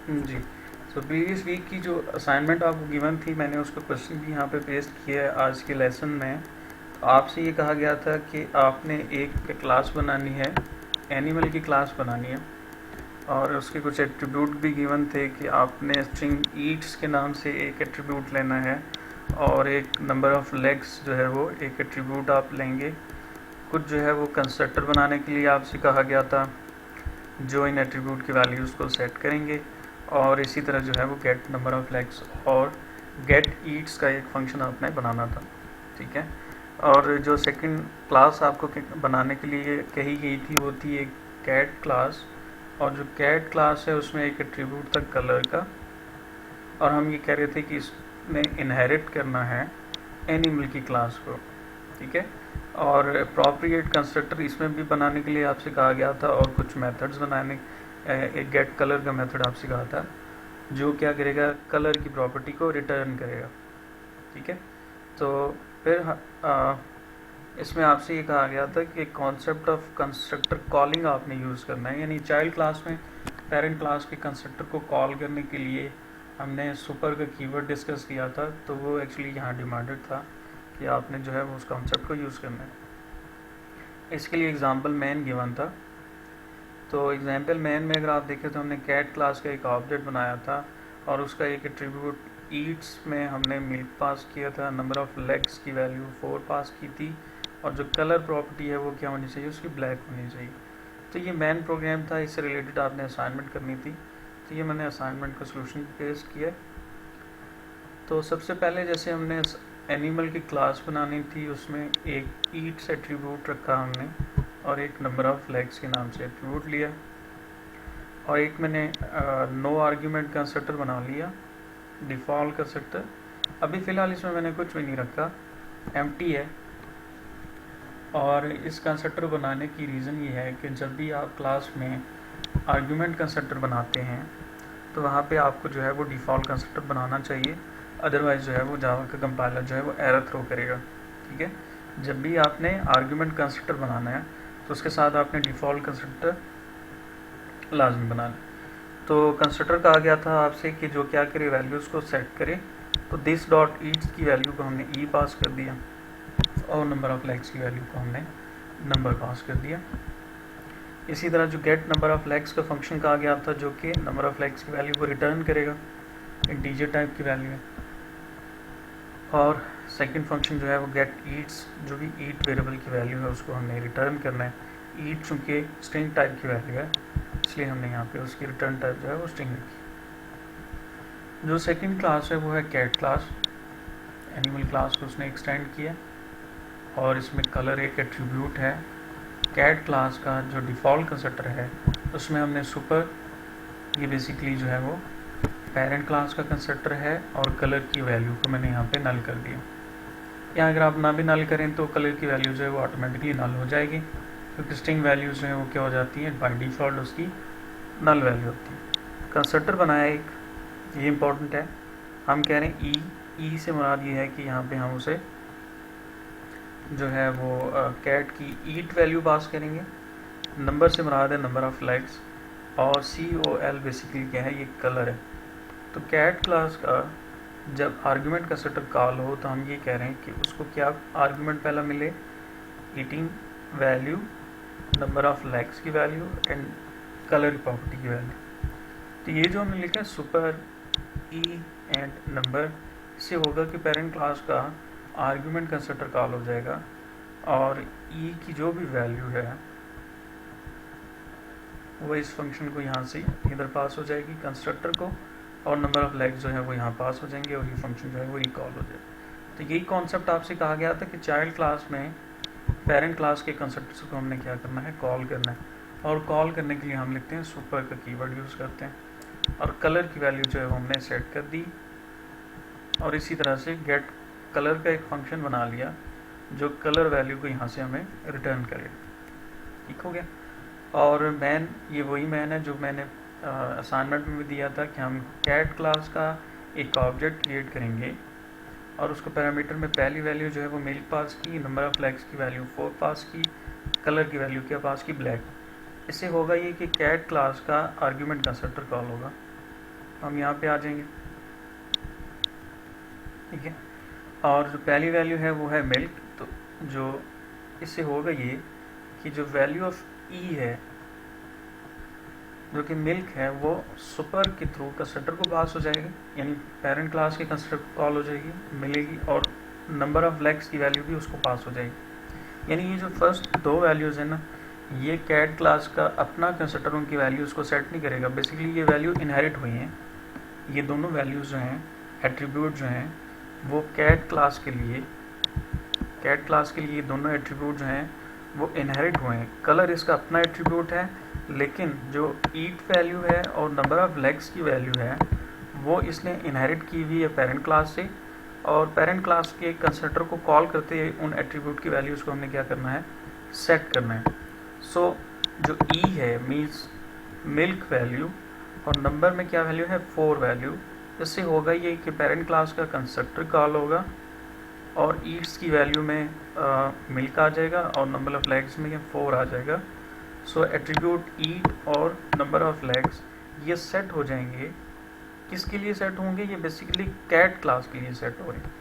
जी। So previous week की जो assignment आपको गिवन थी, मैंने उसका क्वेश्चन भी यहाँ पे पेस्ट किया है आज के लेसन में। तो आपसे ये कहा गया था कि आपने एक क्लास बनानी है, एनिमल की क्लास बनानी है, और उसके कुछ एट्रीब्यूट भी गिवन थे कि आपने स्ट्रिंग ईट्स के नाम से एक एट्रीब्यूट लेना है, और एक नंबर ऑफ़ लेग्स जो है वो एक एट्रीब्यूट आप लेंगे। कुछ जो है वो कंस्ट्रक्टर बनाने के लिए आपसे कहा गया था, जो इन एट्रीब्यूट की वैल्यूज़ को सेट करेंगे, और इसी तरह जो है वो गेट नंबर ऑफ़ लेग्स और गेट ईट्स का एक फंक्शन आपने बनाना था। ठीक है। और जो सेकंड क्लास आपको बनाने के लिए कही गई थी वो थी एक कैट क्लास, और जो कैट क्लास है उसमें एक एट्रीब्यूट था कलर का, और हम ये कह रहे थे कि इसमें इनहेरिट करना है एनिमल की क्लास को। ठीक है। और अप्रोप्रिएट कंस्ट्रक्टर इसमें भी बनाने के लिए आपसे कहा गया था, और कुछ मेथड्स बनाने, एक गेट कलर का मेथड आपसे कहा था, जो क्या करेगा, कलर की प्रॉपर्टी को रिटर्न करेगा। ठीक है। तो फिर इसमें आपसे ये कहा गया था कि कॉन्सेप्ट ऑफ कंस्ट्रक्टर कॉलिंग आपने यूज़ करना है, यानी चाइल्ड क्लास में पेरेंट क्लास के कंस्ट्रक्टर को कॉल करने के लिए हमने सुपर का कीवर्ड डिस्कस किया था, तो वो एक्चुअली यहाँ डिमांडेड था कि आपने जो है वो उस कॉन्सेप्ट को यूज़ करना है। इसके लिए एग्जांपल मैन गिवन था। तो एग्जांपल मैन में अगर आप देखें तो हमने कैट क्लास का एक ऑब्जेक्ट बनाया था, और उसका एक एट्रीब्यूट ईट्स में हमने मिल्क पास किया था, नंबर ऑफ़ लेग्स की वैल्यू 4 पास की थी, और जो कलर प्रॉपर्टी है वो क्या होनी चाहिए, उसकी ब्लैक होनी चाहिए। तो ये मैन प्रोग्राम था, इससे रिलेटेड आपने असाइनमेंट करनी थी, तो ये मैंने असाइनमेंट का सोल्यूशन पेश किया। तो सबसे पहले जैसे हमने एनिमल की क्लास बनानी थी, उसमें एक ईट्स एट्रीब्यूट रखा हमने, और एक नंबर ऑफ़ लेग्स के नाम से एट्रीब्यूट लिया, और एक मैंने नो आर्ग्यूमेंट कंस्ट्रक्टर बना लिया, डिफ़ॉल्ट कंस्ट्रक्टर। अभी फ़िलहाल इसमें मैंने कुछ भी नहीं रखा, एम्प्टी है। और इस कंस्ट्रक्टर बनाने की रीज़न ये है कि जब भी आप क्लास में आर्ग्यूमेंट कंस्ट्रक्टर बनाते हैं तो वहाँ पे आपको जो है वो डिफ़ॉल्ट कंस्ट्रक्टर बनाना चाहिए, अदरवाइज़ जो है वो जावा का कंपाइलर जो है वो एरर थ्रो करेगा। ठीक है। जब भी आपने आर्ग्यूमेंट कंस्ट्रक्टर बनाना है तो उसके साथ आपने डिफ़ॉल्ट कंस्ट्रक्टर लाजमी बनाना। तो कंस्ट्रक्टर कहा गया था आपसे कि जो क्या करे, वैल्यूज़ को सेट करे। तो दिस डॉट ईच की वैल्यू को हमने ई पास कर दिया, और नंबर ऑफ़ लेग्स की वैल्यू को हमने नंबर पास कर दिया। इसी तरह जो गेट नंबर ऑफ़ लेग्स का फंक्शन कहा गया था, जो कि नंबर ऑफ़ लेग्स की वैल्यू को रिटर्न करेगा, इंटीजर टाइप की वैल्यू है। और सेकंड फंक्शन जो है वो गेट ईट्स, जो भी ईट वेरिएबल की वैल्यू है उसको हमने रिटर्न करना है। ईट चूँकि स्ट्रिंग टाइप की वैल्यू है, इसलिए हमने यहाँ पे उसकी रिटर्न टाइप जो है वो स्ट्रिंग रखी। जो सेकंड क्लास है वो है कैट क्लास, एनिमल क्लास को उसने एक्सटेंड किया, और इसमें कलर एक एट्रीब्यूट है। कैट क्लास का जो डिफ़ॉल्ट कंस्ट्रक्टर है उसमें हमने सुपर, ये बेसिकली जो है वो पेरेंट क्लास का कंस्ट्रक्टर है, और कलर की वैल्यू को मैंने यहाँ पे नल कर दिया। यहाँ अगर आप ना भी नल करें तो कलर की वैल्यू जो है वो ऑटोमेटिकली नल हो जाएगी, क्योंकि स्ट्रिंग वैल्यूज जो है वो क्या हो जाती है, बाय डिफ़ॉल्ट उसकी नल वैल्यू होती है। कंस्ट्रक्टर बनाया एक, ये इंपॉर्टेंट है। हम कह रहे हैं ई से मुराद ये है कि यहाँ पे हम उसे जो है वो कैट की ईट वैल्यू पास करेंगे। नंबर से मुराद है नंबर ऑफ़ लेग्स, और COL बेसिकली क्या है, ये कलर है। तो कैट क्लास का जब आर्ग्यूमेंट कंस्ट्रक्टर कॉल हो तो हम ये कह रहे हैं कि उसको क्या आर्ग्यूमेंट पहला मिले, eating value, number of legs की वैल्यू, एंड कलर प्रॉपर्टी की वैल्यू। तो ये जो हमने लिखा है सुपर ई एंड नंबर, इससे होगा कि पेरेंट क्लास का आर्ग्यूमेंट कंस्ट्रक्टर कॉल हो जाएगा, और ई की जो भी वैल्यू है वो इस फंक्शन को यहाँ से इधर पास हो जाएगी कंस्ट्रक्टर को, और नंबर ऑफ़ लेग्स जो है वो यहाँ पास हो जाएंगे, और ये फंक्शन जो है वो रिकॉल हो जाएगा। तो यही कॉन्सेप्ट आपसे कहा गया था कि चाइल्ड क्लास में पेरेंट क्लास के कंस्ट्रक्टर्स को हमने क्या करना है, कॉल करना है, और कॉल करने के लिए हम लिखते हैं सुपर का कीवर्ड यूज़ करते हैं, और कलर की वैल्यू जो है वो हमने सेट कर दी, और इसी तरह से गेट कलर का एक फंक्शन बना लिया जो कलर वैल्यू को यहाँ से हमें रिटर्न करेगा। ठीक हो गया। और मैन, ये वही मैन है जो मैंने असाइनमेंट में भी दिया था कि हम कैट क्लास का एक ऑब्जेक्ट क्रिएट करेंगे, और उसको पैरामीटर में पहली वैल्यू जो है वो मिल्क पास की, नंबर ऑफ़ लेग्स की वैल्यू 4 पास की, कलर की वैल्यू क्या पास की, ब्लैक। इससे होगा ये कि कैट क्लास का आर्ग्यूमेंट कंस्ट्रक्टर कॉल होगा, हम यहाँ पे आ जाएंगे, ठीक है। और जो पहली वैल्यू है वो है मिल्क, तो जो इससे होगा ये कि जो वैल्यू ऑफ ई है जो कि मिल्क है वो सुपर के थ्रू कंस्ट्रक्टर को पास हो जाएगी, यानी पेरेंट क्लास के कंस्ट्रक्टर को कॉल हो जाएगी, मिलेगी, और नंबर ऑफ लेग्स की वैल्यू भी उसको पास हो जाएगी। यानी ये जो फर्स्ट दो वैल्यूज़ है ना, ये कैट क्लास का अपना कंस्ट्रक्टर उनकी वैल्यूज़ को सेट नहीं करेगा, बेसिकली ये वैल्यू इनहेरिट हुई हैं। ये दोनों वैल्यूज़ जो हैं, एट्रीब्यूट जो हैं, वो कैट क्लास के लिए दोनों एट्रीब्यूट जो हैं वो इनहेरिट हुए हैं। कलर इसका अपना एट्रीब्यूट है, लेकिन जो ईट वैल्यू है और नंबर ऑफ लेग्स की वैल्यू है वो इसने इनहेरिट की हुई है पेरेंट क्लास से, और पेरेंट क्लास के कंस्ट्रक्टर को कॉल करते हुए उन एट्रीब्यूट की वैल्यूज़ को हमने क्या करना है, सेट करना है। सो जो ई है मीन्स मिल्क वैल्यू, और नंबर में क्या वैल्यू है, 4 वैल्यू। इससे होगा ये कि पेरेंट क्लास का कंस्ट्रक्टर कॉल होगा और ईट्स की वैल्यू में मिल्क आ जाएगा और नंबर ऑफ लेग्स में 4 आ जाएगा। सो एट्रीब्यूट ईट और नंबर ऑफ लेग्स ये सेट हो जाएंगे। किसके लिए सेट होंगे, ये बेसिकली कैट क्लास के लिए सेट हो रहे हैं,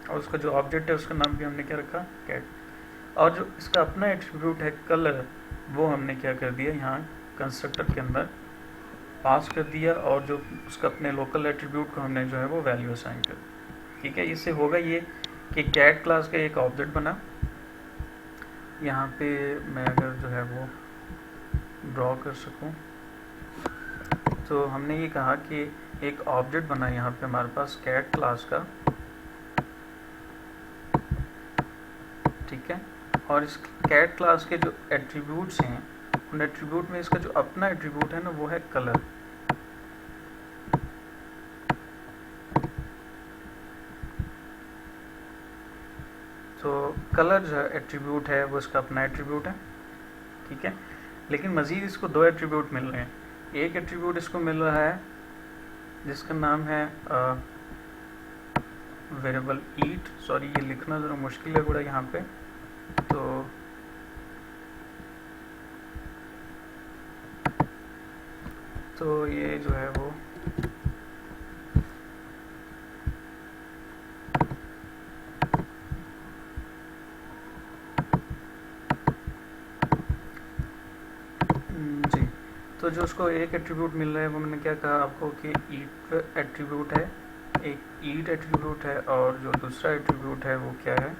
और उसका जो ऑब्जेक्ट है उसका नाम भी हमने क्या रखा, कैट। और जो इसका अपना एट्रीब्यूट है कलर, वो हमने क्या कर दिया, यहाँ कंस्ट्रक्टर के अंदर पास कर दिया, और जो उसका अपने लोकल एट्रीब्यूट को हमने जो है वो वैल्यू असाइन कर दी, ठीक है। इससे होगा ये कि कैट क्लास का एक ऑब्जेक्ट बना। यहाँ पे मैं अगर जो है वो ड्रॉ कर सकूं, तो हमने ये कहा कि एक ऑब्जेक्ट बना यहाँ पे हमारे पास कैट क्लास का, ठीक है। और इस कैट क्लास के जो एट्रीब्यूट्स हैं, उन एट्रीब्यूट में इसका जो अपना एट्रीब्यूट है ना वो है कलर। तो कलर जो एट्रीब्यूट है वो इसका अपना एट्रीब्यूट है, ठीक है। लेकिन मज़ीद इसको दो एट्रीब्यूट मिल रहे हैं। एक एट्रीब्यूट इसको मिल रहा है जिसका नाम है वेरिएबल ईट, सॉरी ये लिखना ज़रा मुश्किल है बड़ा यहाँ पे, तो ये जो है वो जी, तो जो उसको एक एट्रीब्यूट मिल रहा है वो मैंने क्या कहा आपको कि ईट एट्रीब्यूट है, एक ईट एट्रीब्यूट है, और जो दूसरा एट्रीब्यूट है वो क्या है,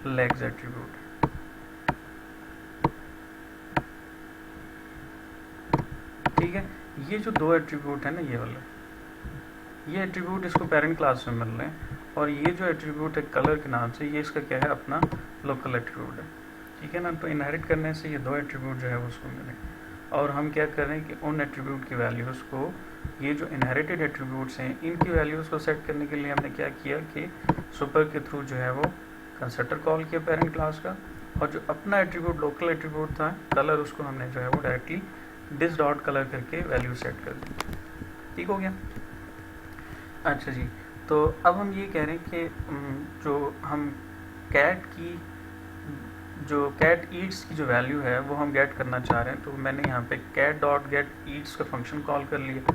लेग्स एट्रीब्यूट। ठीक है, ये जो दो एट्रीब्यूट है ना, ये वाला, ये एट्रीब्यूट इसको पेरेंट क्लास में मिल रहे हैं, और ये जो एट्रीब्यूट है कलर के नाम से, ये इसका क्या है, अपना लोकल एट्रीब्यूट है, ठीक है ना। तो इनहेरिट करने से ये दो एट्रीब्यूट जो है उसको मिले, और हम क्या कर रहे हैं कि उन एट्रीब्यूट की वैल्यूज़ को, ये जो इनहेरिटेड एट्रीब्यूट्स हैं इनकी वैल्यूज़ को सेट करने के लिए हमने क्या किया कि सुपर के थ्रू जो है वो कंस्ट्रक्टर कॉल किया पेरेंट क्लास का, और जो अपना एट्रीब्यूट लोकल एट्रीब्यूट था कलर, उसको हमने जो है वो डायरेक्टली दिस डॉट कलर करके वैल्यू सेट कर दी। ठीक हो गया। अच्छा जी, तो अब हम ये कह रहे हैं कि जो हम कैट ईट्स की जो वैल्यू है वो हम गेट करना चाह रहे हैं, तो मैंने यहाँ पे कैट डॉट गेट ईट्स का फंक्शन कॉल कर लिया।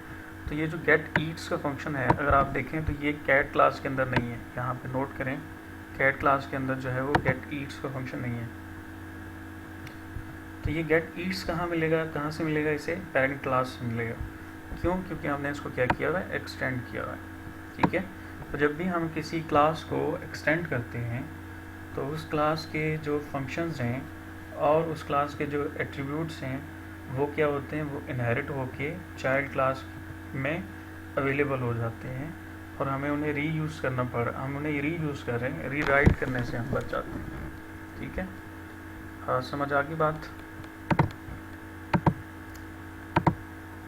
तो ये जो गेट ईट्स का फंक्शन है, अगर आप देखें तो ये कैट क्लास के अंदर नहीं है, यहाँ पे नोट करें, कैट क्लास के अंदर जो है वो गेट ईट्स का फंक्शन नहीं है। तो ये गेट ईट्स कहाँ मिलेगा, कहाँ से मिलेगा, इसे पेरेंट क्लास से मिलेगा। क्यों, क्योंकि हमने इसको क्या किया हुआ है, एक्सटेंड किया हुआ है, ठीक है। तो जब भी हम किसी क्लास को एक्सटेंड करते हैं तो उस क्लास के जो फंक्शंस हैं और उस क्लास के जो एट्रीब्यूट्स हैं वो क्या होते हैं, वो इनहेरिट होके चाइल्ड क्लास में अवेलेबल हो जाते हैं, और हमें उन्हें रीयूज़ करना हम उन्हें रीयूज़ कर रहे हैं, रीराइट करने से हम बच जाते हैं, ठीक है। समझ आ गई बात।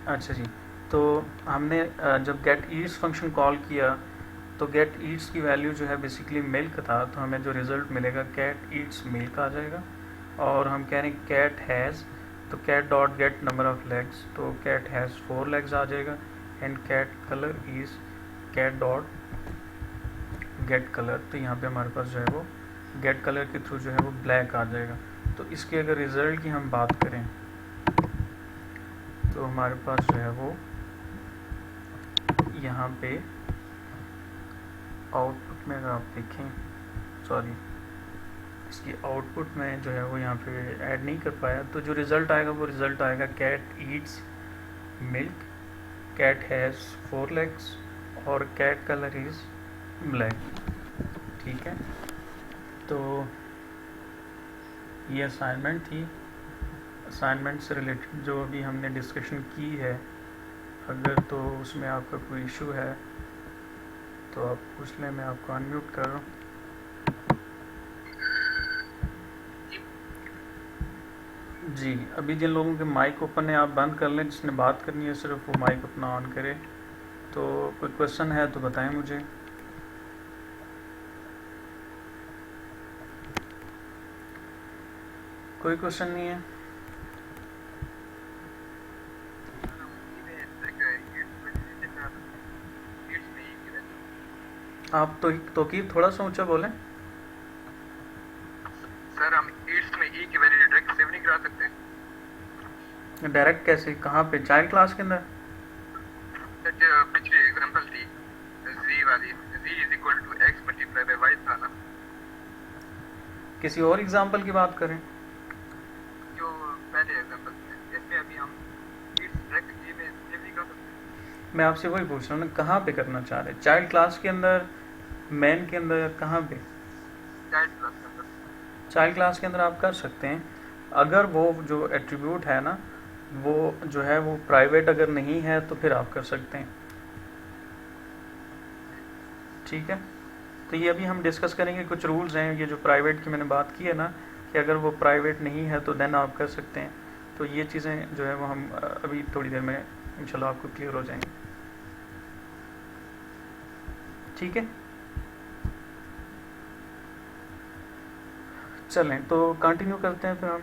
अच्छा जी, तो हमने जब गेट ईट्स फंक्शन कॉल किया तो गेट ईट्स की वैल्यू जो है बेसिकली मिल्क था, तो हमें जो रिज़ल्ट मिलेगा कैट ईट्स मिल्क आ जाएगा। और हम कह रहे हैं कैट हैज़, तो cat dot get number of legs, तो कैट हैज़ 4 लेग्स आ जाएगा। And cat colour is cat dot get colour, तो यहाँ पे हमारे पास जो है वो गेट कलर के थ्रू जो है वो ब्लैक आ जाएगा। तो इसके अगर रिज़ल्ट की हम बात करें तो हमारे पास जो है वो यहाँ पे आउटपुट में अगर आप देखें, सॉरी, इसकी आउटपुट में जो है वो यहाँ पे ऐड नहीं कर पाया, तो जो रिज़ल्ट आएगा वो रिज़ल्ट आएगा cat eats milk, cat has 4 legs और कैट कलर इज़ ब्लैक। ठीक है, तो ये असाइनमेंट थी। असाइनमेंट से रिलेटेड जो अभी हमने डिस्कशन की है, अगर तो उसमें आपका कोई इशू है तो आप पूछ लें, मैं आपको अनम्यूट कर रहा हूँ। जी, अभी जिन लोगों के माइक ओपन है आप बंद कर लें, जिसने बात करनी है सिर्फ वो माइक अपना ऑन करे। तो कोई क्वेश्चन है तो बताएं मुझे। कोई क्वेश्चन नहीं है? आप तो की थोड़ा सा ऊंचा बोलें। सर हम ईस्ट में ई की वैल्यू डायरेक्ट सेव नहीं करा सकते? डायरेक्ट कैसे, कहाँ पे, चाइल्ड क्लास के अंदर? सर जो पिछली एग्जांपल थी z वाली, z is equal to x multiply by y था ना। किसी और एग्जांपल की बात करें? जो पहले एग्जांपल थे, इसमें अभी हम ईस्ट डायरेक्ट ई में सेव नहीं कर सकते। मैं आपसे वही पूछ रहा हूँ ना, कहाँ पे करना चाह रहे हैं? चाइल्ड क्लास के अंदर, मैन के अंदर, कहाँ पे? चाइल्ड क्लास के अंदर। चाइल्ड क्लास के अंदर आप कर सकते हैं, अगर वो जो एट्रीब्यूट है ना वो जो है वो प्राइवेट अगर नहीं है तो फिर आप कर सकते हैं। ठीक है, तो ये अभी हम डिस्कस करेंगे, कुछ रूल्स हैं, ये जो प्राइवेट की मैंने बात की है ना, कि अगर वो प्राइवेट नहीं है तो देन आप कर सकते हैं। तो ये चीज़ें जो है वो हम अभी थोड़ी देर में इंशाल्लाह आपको क्लियर हो जाएंगे। ठीक है, चलें तो कंटिन्यू करते हैं फिर हम।